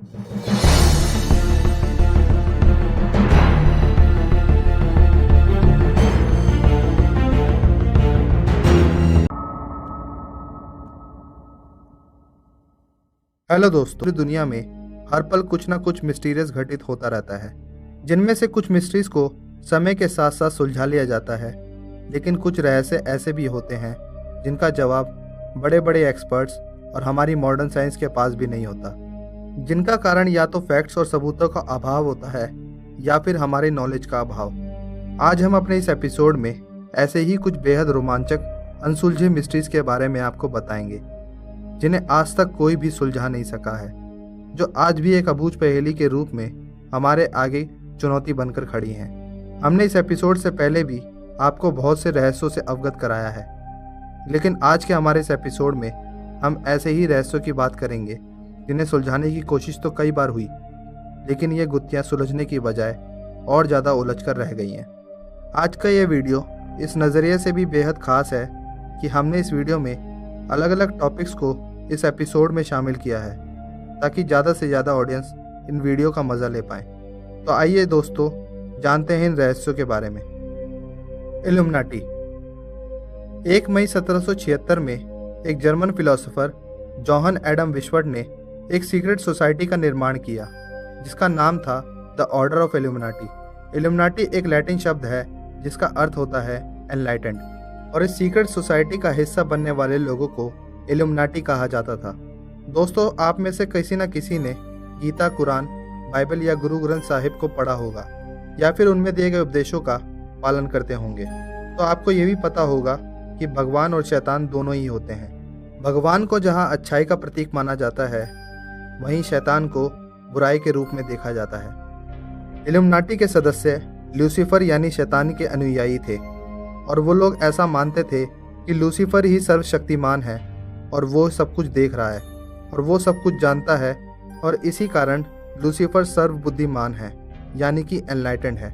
Hello दोस्तों, पूरी दुनिया में हर पल कुछ ना कुछ मिस्टीरियस घटित होता रहता है, जिनमें से कुछ मिस्ट्रीज को समय के साथ साथ सुलझा लिया जाता है, लेकिन कुछ रहस्य ऐसे भी होते हैं जिनका जवाब बड़े बड़े एक्सपर्ट्स और हमारी मॉडर्न साइंस के पास भी नहीं होता, जिनका कारण या तो फैक्ट्स और सबूतों का अभाव होता है या फिर हमारे नॉलेज का अभाव। आज हम अपने इस एपिसोड में ऐसे ही कुछ बेहद रोमांचक अनसुलझे मिस्ट्रीज के बारे में आपको बताएंगे, जिन्हें आज तक कोई भी सुलझा नहीं सका है, जो आज भी एक अबूझ पहेली के रूप में हमारे आगे चुनौती बनकर खड़ी हैं। हमने इस एपिसोड से पहले भी आपको बहुत से रहस्यों से अवगत कराया है, लेकिन आज के हमारे इस एपिसोड में हम ऐसे ही रहस्यों की बात करेंगे जिन्हें सुलझाने की कोशिश तो कई बार हुई, लेकिन ये गुत्थियां सुलझने की बजाय और ज़्यादा उलझ कर रह गई हैं। आज का ये वीडियो इस नज़रिए से भी बेहद ख़ास है कि हमने इस वीडियो में अलग अलग टॉपिक्स को इस एपिसोड में शामिल किया है, ताकि ज़्यादा से ज़्यादा ऑडियंस इन वीडियो का मज़ा ले पाए। तो आइए दोस्तों, जानते हैं इन रहस्यों के बारे में। इल्यूमिनाटी। 1 मई 1776 में एक जर्मन फिलोसोफर जोहान एडम विश्वर्ट ने एक सीक्रेट सोसाइटी का निर्माण किया, जिसका नाम था the order of illuminati. Illuminati एक लैटिन शब्द है जिसका अर्थ होता है एनलाइटेंड, और इस सीक्रेट सोसाइटी का हिस्सा बनने वाले लोगों को इल्यूमिनाटी कहा जाता था। दोस्तों, आप में से किसी न किसी ने गीता, कुरान, बाइबल या गुरु ग्रंथ साहिब को पढ़ा होगा, या फिर उनमें दिए गए उपदेशों का पालन करते होंगे। तो आपको ये भी पता होगा कि भगवान और शैतान दोनों ही होते हैं। भगवान को जहाँ अच्छाई का प्रतीक माना जाता है, वहीं शैतान को बुराई के रूप में देखा जाता है। इल्यूमिनाटी के सदस्य लूसीफर यानी शैतान के अनुयायी थे, और वो लोग ऐसा मानते थे कि लूसीफर ही सर्वशक्तिमान है और वो सब कुछ देख रहा है और वो सब कुछ जानता है, और इसी कारण लूसीफर सर्वबुद्धिमान है, यानी कि एनलाइटेंड है।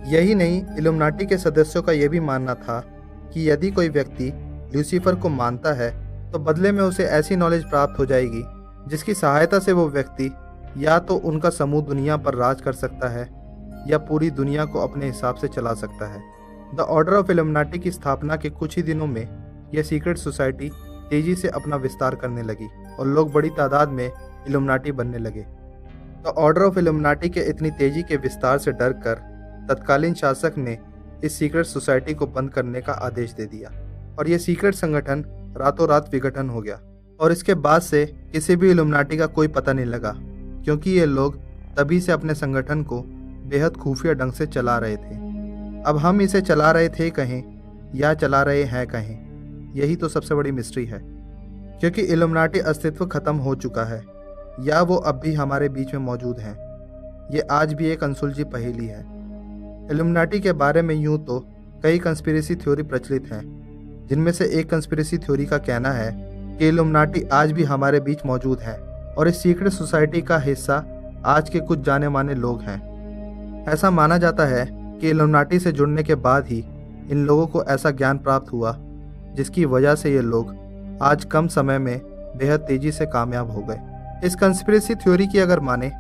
यही नहीं, इल्यूमिनाटी के सदस्यों का यह भी मानना था कि यदि कोई व्यक्ति लूसीफर को मानता है तो बदले में उसे ऐसी नॉलेज प्राप्त हो जाएगी जिसकी सहायता से वो व्यक्ति या तो उनका समूह दुनिया पर राज कर सकता है या पूरी दुनिया को अपने हिसाब से चला सकता है। द ऑर्डर ऑफ इल्यूमिनाटी की स्थापना के कुछ ही दिनों में यह सीक्रेट सोसाइटी तेजी से अपना विस्तार करने लगी और लोग बड़ी तादाद में इल्यूमिनाटी बनने लगे। द ऑर्डर ऑफ इल्यूमिनाटी के इतनी तेजी के विस्तार से डरकर तत्कालीन शासक ने इस सीक्रेट सोसाइटी को बंद करने का आदेश दे दिया, और यह सीक्रेट संगठन रातों रात विघटन हो गया। और इसके बाद से किसी भी इल्यूमिनाटी का कोई पता नहीं लगा, क्योंकि ये लोग तभी से अपने संगठन को बेहद खुफिया ढंग से चला रहे थे। अब हम इसे चला रहे थे कहें या चला रहे हैं कहें, यही तो सबसे बड़ी मिस्ट्री है, क्योंकि इल्यूमिनाटी अस्तित्व खत्म हो चुका है या वो अब भी हमारे बीच में मौजूद हैं। ये आज भी एक अनसुलझी पहेली है। इल्यूमिनाटी के बारे में यूं तो कई कंस्पिरेसी थ्योरी प्रचलित हैं, जिनमें से एक कंस्पिरेसी थ्योरी का कहना है कि इल्यूमिनाटी आज भी हमारे बीच मौजूद है और इस सीक्रेट सोसाइटी का हिस्सा आज के कुछ जाने माने लोग हैं। ऐसा माना जाता है कि इल्यूमिनाटी से जुड़ने के बाद ही इन लोगों को ऐसा ज्ञान प्राप्त हुआ जिसकी वजह से ये लोग आज कम समय में बेहद तेजी से कामयाब हो गए। इस कंस्पिरेसी थ्योरी की अगर माने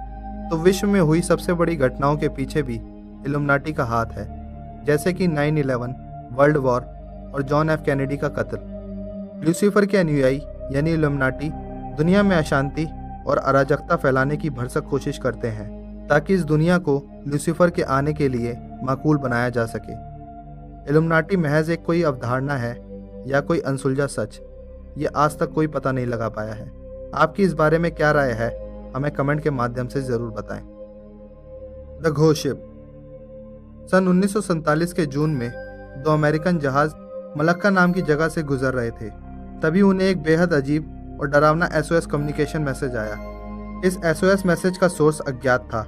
तो विश्व में हुई सबसे बड़ी घटनाओं के पीछे भी इल्यूमिनाटी का हाथ है, जैसे कि 9/11, वर्ल्ड वॉर और जॉन एफ कैनेडी का कत्ल। लूसीफर के अनुयायी यानी इल्यूमिनाटी दुनिया में अशांति और अराजकता फैलाने की भरसक कोशिश करते हैं, ताकि इस दुनिया को लूसीफर के आने के लिए माकूल बनाया जा सके। इल्यूमिनाटी महज एक कोई अवधारणा है या कोई अनसुलझा सच, ये आज तक कोई पता नहीं लगा पाया है। आपकी इस बारे में क्या राय है, हमें कमेंट के माध्यम से ज़रूर बताएं। The ghost ship. सन 1947 के जून में 2 अमेरिकन जहाज मलक्का नाम की जगह से गुजर रहे थे। तभी उन्हें एक बेहद अजीब और डरावना SOS कम्युनिकेशन मैसेज आया। इस SOS मैसेज का सोर्स अज्ञात था,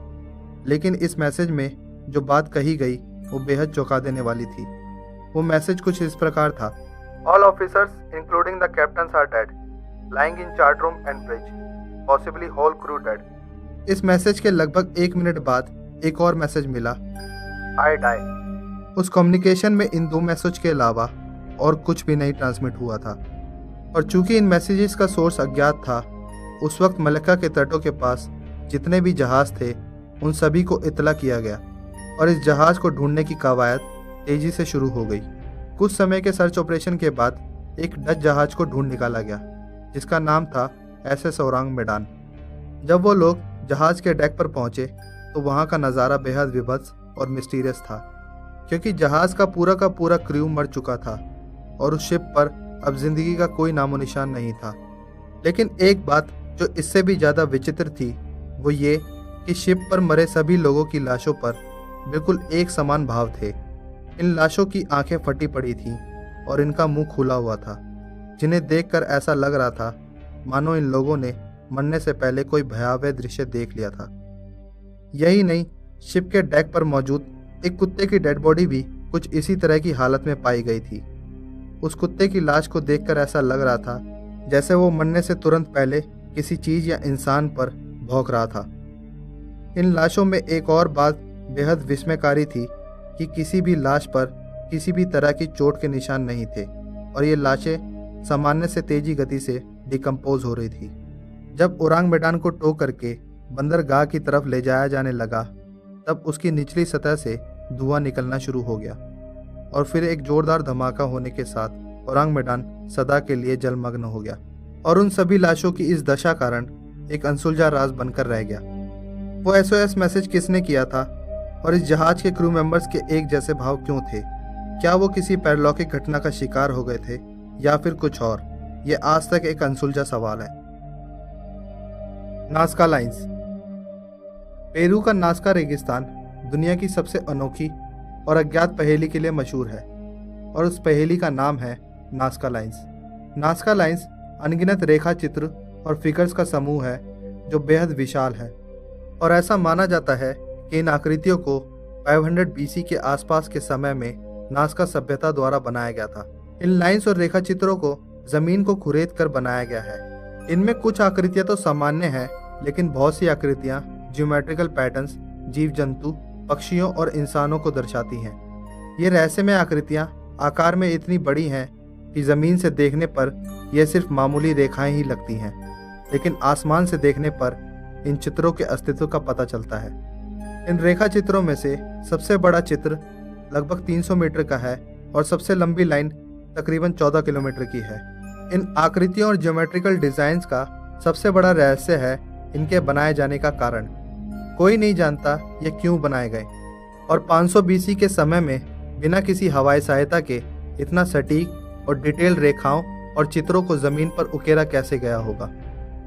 लेकिन इस मैसेज में जो बात कही गई वो बेहद चौंका देने वाली थी। वो मैसेज कुछ इस प्रकार था: all officers including the captains are dead, lying in chart room and bridge, possibly whole crew dead. इस मैसेज के लगभग 1 मिनट बाद एक और मैसेज मिला, आई डाई। उस कम्युनिकेशन में इन 2 मैसेज के अलावा और कुछ भी नहीं ट्रांसमिट हुआ था, और चूंकि इन मैसेजेस का सोर्स अज्ञात था, उस वक्त मलक्का के तटों के पास जितने भी जहाज थे उन सभी को इतला किया गया और इस जहाज को ढूंढने की कवायद तेजी से शुरू हो गई। कुछ समय के सर्च ऑपरेशन के बाद एक डच जहाज को ढूंढ निकाला गया जिसका नाम था SS ओरांग मेडान। जब वो लोग जहाज के डेक पर पहुंचे तो वहां का नज़ारा बेहद विभत्स और मिस्टीरियस था, क्योंकि जहाज का पूरा क्रू मर चुका था और उस शिप पर अब जिंदगी का कोई नामो निशान नहीं था। लेकिन एक बात जो इससे भी ज़्यादा विचित्र थी वो ये कि शिप पर मरे सभी लोगों की लाशों पर बिल्कुल एक समान भाव थे। इन लाशों की आंखें फटी पड़ी थीं और इनका मुंह खुला हुआ था, जिन्हें देखकर ऐसा लग रहा था मानो इन लोगों ने मरने से पहले कोई भयावह दृश्य देख लिया था। यही नहीं, शिप के डेक पर मौजूद एक कुत्ते की डेड बॉडी भी कुछ इसी तरह की हालत में पाई गई थी। उस कुत्ते की लाश को देखकर ऐसा लग रहा था जैसे वो मरने से तुरंत पहले किसी चीज या इंसान पर भौंक रहा था। इन लाशों में एक और बात बेहद विस्मयकारी थी कि किसी भी लाश पर किसी भी तरह की चोट के निशान नहीं थे और ये लाशें सामान्य से तेजी गति से डिकम्पोज हो रही थी। जब ओरांग मेडान को टो करके बंदरगाह की तरफ ले जाया जाने लगा तब उसकी निचली सतह से धुआं निकलना शुरू हो गया और फिर एक जोरदार धमाका होने के साथ ओरांग मेडान सदा के लिए जलमग्न हो गया और उन सभी लाशों की इस दशा कारण एक अनसुलझा राज बनकर रह गया। वो SOS मैसेज किसने किया था और इस जहाज के क्रू मेंबर्स के एक जैसे भाव क्यों थे? क्या वो किसी पैरलौकिक घटना का शिकार हो गए थे या फिर कुछ और? ये आज तक एक अनसुलझा सवाल है। Nazca lines. पेरू का नाज़का रेगिस्तान दुनिया की सबसे अनोखी और अज्ञात पहेली के लिए मशहूर है और उस पहेली का नाम है नाज़का लाइंस। नाज़का लाइंस अनगिनत रेखा चित्र और फिगर्स का समूह है जो बेहद विशाल है और ऐसा माना जाता है कि इन आकृतियों को 500 BC के आसपास के समय में नाज़का सभ्यता द्वारा बनाया गया था। इन लाइंस और रेखा चित्रों को जमीन को खुरेद कर बनाया गया है। इनमें कुछ आकृतियां तो सामान्य हैं, लेकिन बहुत सी आकृतियां ज्योमेट्रिकल पैटर्न्स, जीव जंतु, पक्षियों और इंसानों को दर्शाती हैं। ये रहस्यमय आकृतियां आकार में इतनी बड़ी हैं कि ज़मीन से देखने पर यह सिर्फ मामूली रेखाएं ही लगती हैं, लेकिन आसमान से देखने पर इन चित्रों के अस्तित्व का पता चलता है। इन रेखा चित्रों में से सबसे बड़ा चित्र लगभग 300 मीटर का है और सबसे लंबी लाइन तकरीबन 14 किलोमीटर की है। इन आकृतियों और ज्योमेट्रिकल डिज़ाइंस का सबसे बड़ा रहस्य है इनके बनाए जाने का कारण। कोई नहीं जानता ये क्यों बनाए गए और 500 BC के समय में बिना किसी हवाई सहायता के इतना सटीक और डिटेल रेखाओं और चित्रों को ज़मीन पर उकेरा कैसे गया होगा।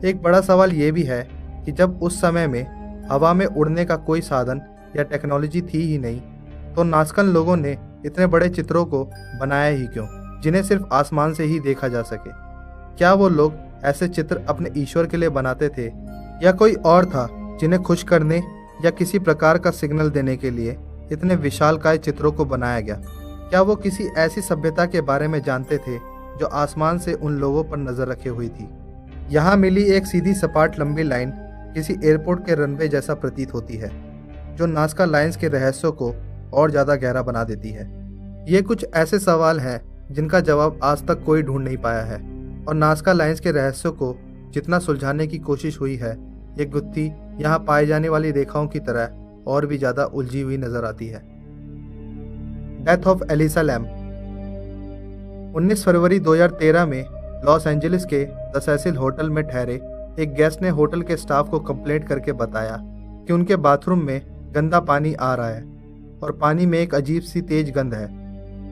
एक बड़ा सवाल ये भी है कि जब उस समय में हवा में उड़ने का कोई साधन या टेक्नोलॉजी थी ही नहीं, तो नाज़कन लोगों ने इतने बड़े चित्रों को बनाया ही क्यों, जिन्हें सिर्फ आसमान से ही देखा जा सके? क्या वो लोग ऐसे चित्र अपने ईश्वर के लिए बनाते थे या कोई और था जिन्हें खुश करने या किसी प्रकार का सिग्नल देने के लिए इतने विशालकाय चित्रों को बनाया गया? क्या वो किसी ऐसी सभ्यता के बारे में जानते थे जो आसमान से उन लोगों पर नजर रखे हुई थी? यहाँ मिली एक सीधी सपाट लंबी लाइन किसी एयरपोर्ट के रनवे जैसा प्रतीत होती है, जो नाज़का लाइंस के रहस्यों को और ज़्यादा गहरा बना देती है। ये कुछ ऐसे सवाल हैं जिनका जवाब आज तक कोई ढूंढ नहीं पाया है और नाज़का लाइंस के रहस्यों को जितना सुलझाने की कोशिश हुई है, ये गुत्थी यहाँ पाई जाने वाली रेखाओं की तरह और भी ज़्यादा उलझी हुई नजर आती है। Death of Elisa Lam. 19 फरवरी 2013 में लॉस एंजलिस के द सेसिल होटल में ठहरे एक गेस्ट ने होटल के स्टाफ को कंप्लेंट करके बताया कि उनके बाथरूम में गंदा पानी आ रहा है और पानी में एक अजीब सी तेज गंध है।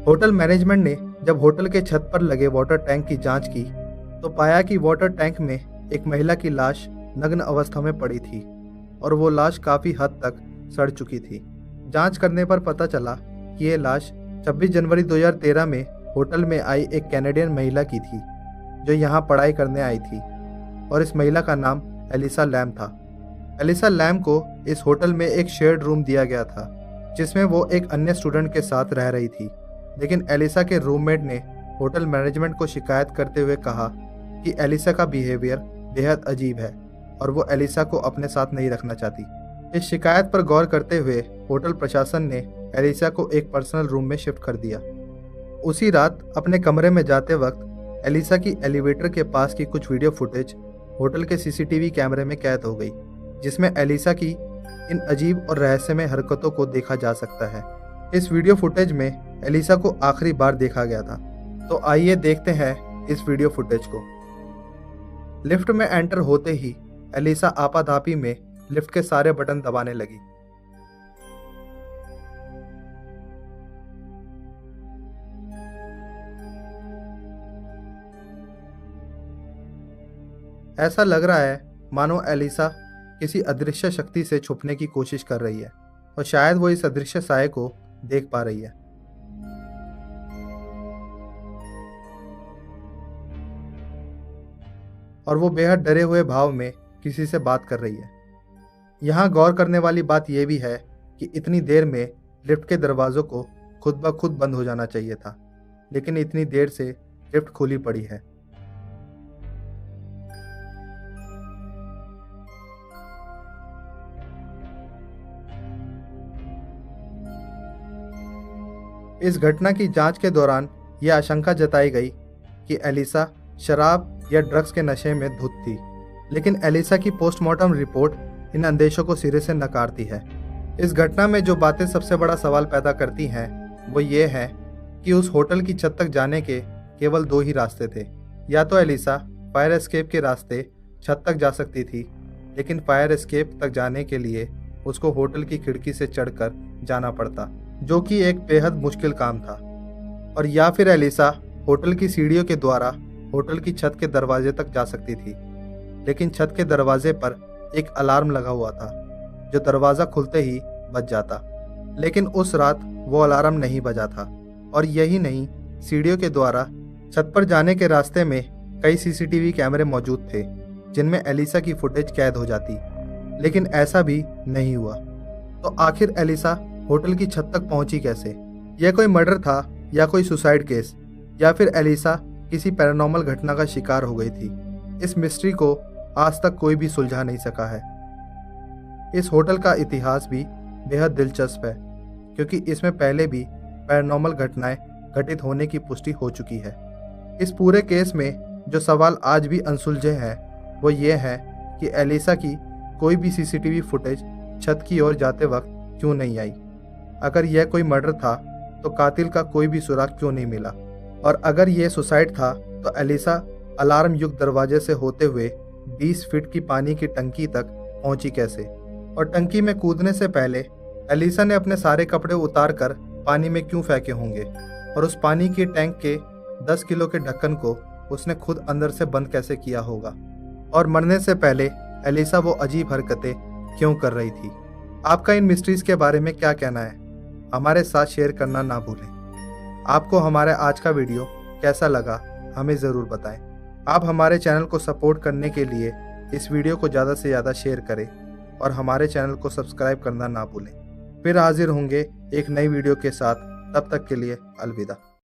होटल मैनेजमेंट ने जब होटल के छत पर लगे वाटर टैंक की जांच की तो पाया कि वाटर टैंक में एक महिला की लाश नग्न अवस्था में पड़ी थी और वो लाश काफ़ी हद तक सड़ चुकी थी। जांच करने पर पता चला कि ये लाश 26 जनवरी 2013 में होटल में आई एक कैनेडियन महिला की थी जो यहाँ पढ़ाई करने आई थी और इस महिला का नाम एलिसा लैम था। एलिसा लैम को इस होटल में एक शेयर्ड रूम दिया गया था जिसमें वो एक अन्य स्टूडेंट के साथ रह रही थी, लेकिन एलिसा के रूममेट ने होटल मैनेजमेंट को शिकायत करते हुए कहा कि एलिसा का बिहेवियर बेहद अजीब है और वो एलिसा को अपने साथ नहीं रखना चाहती। इस शिकायत पर गौर करते हुए होटल प्रशासन ने एलिसा को एक पर्सनल रूम में शिफ्ट कर दिया। उसी रात अपने कमरे में जाते वक्त एलिसा की एलिवेटर के पास की कुछ वीडियो फुटेज होटल के CCTV कैमरे में कैद हो गई जिसमें एलिसा की इन अजीब और रहस्यमय हरकतों को देखा जा सकता है। इस वीडियो फुटेज में एलिसा को आखिरी बार देखा गया था। तो आइए देखते हैं इस वीडियो फुटेज को। लिफ्ट में एंटर होते ही एलिसा आपाधापी में लिफ्ट के सारे बटन दबाने लगी। ऐसा लग रहा है मानो एलिसा किसी अदृश्य शक्ति से छुपने की कोशिश कर रही है और शायद वो इस अदृश्य साये को देख पा रही है। और वो बेहद डरे हुए भाव में किसी से बात कर रही है। यहाँ गौर करने वाली बात यह भी है कि इतनी देर में लिफ्ट के दरवाजों को खुद ब खुद बंद हो जाना चाहिए था, लेकिन इतनी देर से लिफ्ट खुली पड़ी है। इस घटना की जांच के दौरान यह आशंका जताई गई कि एलिसा शराब या ड्रग्स के नशे में धुत थी, लेकिन एलिसा की पोस्टमार्टम रिपोर्ट इन अंदेशों को सिरे से नकारती है। इस घटना में जो बातें सबसे बड़ा सवाल पैदा करती हैं वो ये है कि उस होटल की छत तक जाने के केवल दो ही रास्ते थे। या तो एलिसा फायर एस्केप के रास्ते छत तक जा सकती थी, लेकिन फायर एस्केप तक जाने के लिए उसको होटल की खिड़की से चढ़कर जाना पड़ता, जो कि एक बेहद मुश्किल काम था। और या फिर एलिसा होटल की सीढ़ियों के द्वारा होटल की छत के दरवाजे तक जा सकती थी, लेकिन छत के दरवाजे पर एक अलार्म लगा हुआ था जो दरवाज़ा खुलते ही बज जाता। लेकिन उस रात वो अलार्म नहीं बजा था। और यही नहीं, सीढ़ियों के द्वारा छत पर जाने के रास्ते में कई सीसीटीवी कैमरे मौजूद थे जिनमें एलिसा की फुटेज कैद हो जाती, लेकिन ऐसा भी नहीं हुआ। तो आखिर एलिसा होटल की छत तक पहुंची कैसे? यह कोई मर्डर था या कोई सुसाइड केस, या फिर एलिसा किसी पैरानॉर्मल घटना का शिकार हो गई थी? इस मिस्ट्री को आज तक कोई भी सुलझा नहीं सका है। इस होटल का इतिहास भी बेहद दिलचस्प है, क्योंकि इसमें पहले भी पैरानॉर्मल घटनाएं घटित होने की पुष्टि हो चुकी है। इस पूरे केस में जो सवाल आज भी अनसुलझे हैं वो ये है कि एलिसा की कोई भी सीसीटीवी फुटेज छत की ओर जाते वक्त क्यों नहीं आई? अगर यह कोई मर्डर था तो कातिल का कोई भी सुराग क्यों नहीं मिला? और अगर यह सुसाइड था तो एलिसा अलार्म युक्त दरवाजे से होते हुए 20 फीट की पानी की टंकी तक पहुंची कैसे? और टंकी में कूदने से पहले एलिसा ने अपने सारे कपड़े उतार कर पानी में क्यों फेंके होंगे? और उस पानी की टैंक के 10 किलो के ढक्कन को उसने खुद अंदर से बंद कैसे किया होगा? और मरने से पहले एलिसा वो अजीब हरकतें क्यों कर रही थी? आपका इन मिस्ट्रीज के बारे में क्या कहना है? हमारे साथ शेयर करना ना भूलें। आपको हमारा आज का वीडियो कैसा लगा हमें ज़रूर बताएं। आप हमारे चैनल को सपोर्ट करने के लिए इस वीडियो को ज़्यादा से ज़्यादा शेयर करें और हमारे चैनल को सब्सक्राइब करना ना भूलें। फिर हाजिर होंगे एक नई वीडियो के साथ। तब तक के लिए अलविदा।